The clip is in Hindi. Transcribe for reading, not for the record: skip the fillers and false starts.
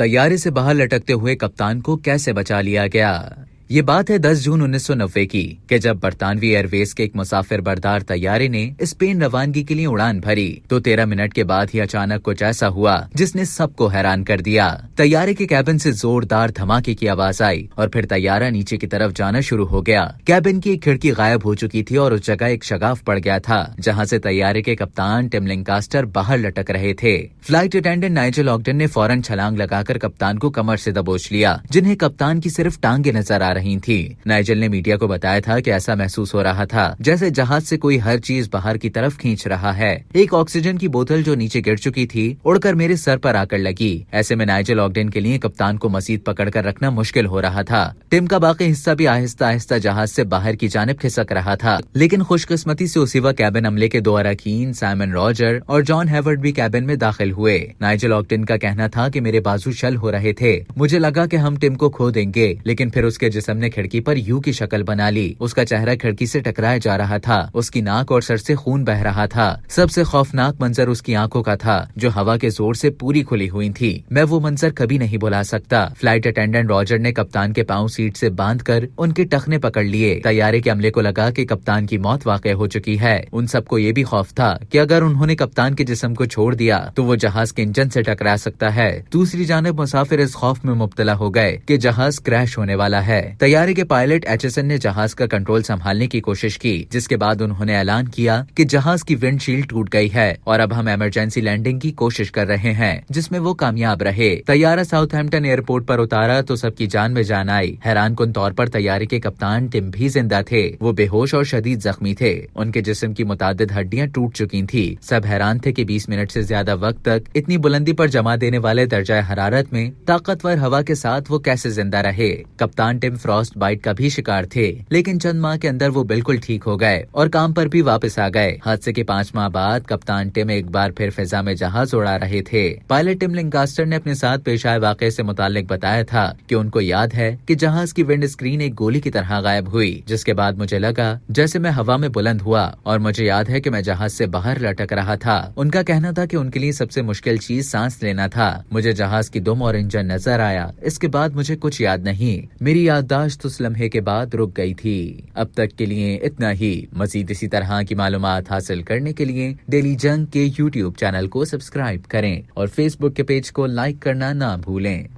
तैयारे से बाहर लटकते हुए कप्तान को कैसे बचा लिया गया। ये बात है 10 जून 1990 की कि जब बरतानवी एयरवेज के एक मुसाफिर बरदार तैयारे ने स्पेन रवानगी के लिए उड़ान भरी तो 13 मिनट के बाद ही अचानक कुछ ऐसा हुआ जिसने सबको हैरान कर दिया। तैयारे के कैबिन से जोरदार धमाके की आवाज आई और फिर तैयारा नीचे की तरफ जाना शुरू हो गया। कैबिन की एक खिड़की गायब हो चुकी थी और उस जगह एक शगाफ पड़ गया था जहाँ से तैयारे के कप्तान टिम लैंकास्टर बाहर लटक रहे थे। फ्लाइट अटेंडेंट नाइजेल ऑगडन ने फौरन छलांग लगाकर कप्तान को कमर से दबोच लिया, जिन्हें कप्तान की सिर्फ टांगे नजर आ रही थी। नाइजेल ने मीडिया को बताया था कि ऐसा महसूस हो रहा था जैसे जहाज से कोई हर चीज बाहर की तरफ खींच रहा है। एक ऑक्सीजन की बोतल जो नीचे गिर चुकी थी उड़कर मेरे सर पर आकर लगी। ऐसे में नाइजेल ऑगडन के लिए कप्तान को मजीद पकड़कर रखना मुश्किल हो रहा था। टिम का बाकी हिस्सा भी आहिस्ता आहिस्ता जहाज से बाहर की जानिब खिसक रहा था, लेकिन खुशकिस्मती से उसी वक्त कैबिन अमले के 2 अरकान साइमन रॉजर और जॉन हेवर्ड भी कैबिन में दाखिल हुए। नाइजेल ऑगडन का कहना था कि मेरे बाजू शल हो रहे थे। मुझे लगा कि हम टिम को खो देंगे, लेकिन फिर उसके जिस्म ने खिड़की पर यू की शक्ल बना ली। उसका चेहरा खिड़की से टकराया जा रहा था। उसकी नाक और सर से खून बह रहा था। सबसे खौफनाक मंजर उसकी आंखों का था जो हवा के जोर से पूरी खुली हुई थी। मैं वो मंजर कभी नहीं भुला सकता। फ्लाइट अटेंडेंट रॉजर ने कप्तान के पांव सीट से बांधकर उनके टखने पकड़ लिए। तैयारे के अमले को लगा कि कप्तान की मौत वाक़ई हो चुकी है। उन सबको ये भी खौफ था कि अगर उन्होंने कप्तान के जिस्म को छोड़ दिया तो वो जहाज के इंजन से टकरा सकता है। दूसरी जानिब मुसाफिर इस खौफ में मुब्तला हो गए कि जहाज क्रैश होने वाला है। तैयारे के पायलट एचएसएन ने जहाज का कंट्रोल संभालने की कोशिश की, जिसके बाद उन्होंने ऐलान किया कि जहाज की विंडशील्ड टूट गई है और अब हम इमरजेंसी लैंडिंग की कोशिश कर रहे हैं, जिसमें वो कामयाब रहे। तैयारा साउथहैम्पटन एयरपोर्ट पर उतारा तो सबकी जान में जान आई। हैरानकुन तौर पर तैयारे के कप्तान टिम भी जिंदा थे। वो बेहोश और शदीद जख्मी थे। उनके जिस्म की मुतादिद हड्डियां टूट चुकी थी। सब हैरान थे कि 20 मिनट से ज्यादा वक्त तक इतनी बुलंदी पर जमा देने वाले दर्जा हरारत में ताकतवर हवा के साथ वो कैसे जिंदा रहे। कप्तान टिम फ्रॉस्ट बाइट का भी शिकार थे, लेकिन चंद माह के अंदर वो बिल्कुल ठीक हो गए और काम पर भी वापस आ गए। हादसे के 5 माह बाद कप्तान टिम एक बार फिर फिजा में जहाज उड़ा रहे थे। पायलट टिम लैंकास्टर ने अपने साथ पेश आए वाक़े से मुताल्लिक बताया था कि उनको याद है कि जहाज की विंड स्क्रीन एक गोली की तरह गायब हुई, जिसके बाद मुझे लगा जैसे मैं हवा में बुलंद हुआ और मुझे याद है कि मैं जहाज से बाहर लटक रहा था। उनका कहना था कि उनके लिए सबसे मुश्किल चीज सांस लेना था। मुझे जहाज की दुम और इंजन नजर आया। इसके बाद मुझे कुछ याद नहीं। मेरी याददाश्त उस लम्हे के बाद रुक गई थी। अब तक के लिए इतना ही। मजीद इसी तरह की मालूमात हासिल करने के लिए डेली जंग के YouTube चैनल को सब्सक्राइब करें और Facebook के पेज को लाइक करना ना भूलें।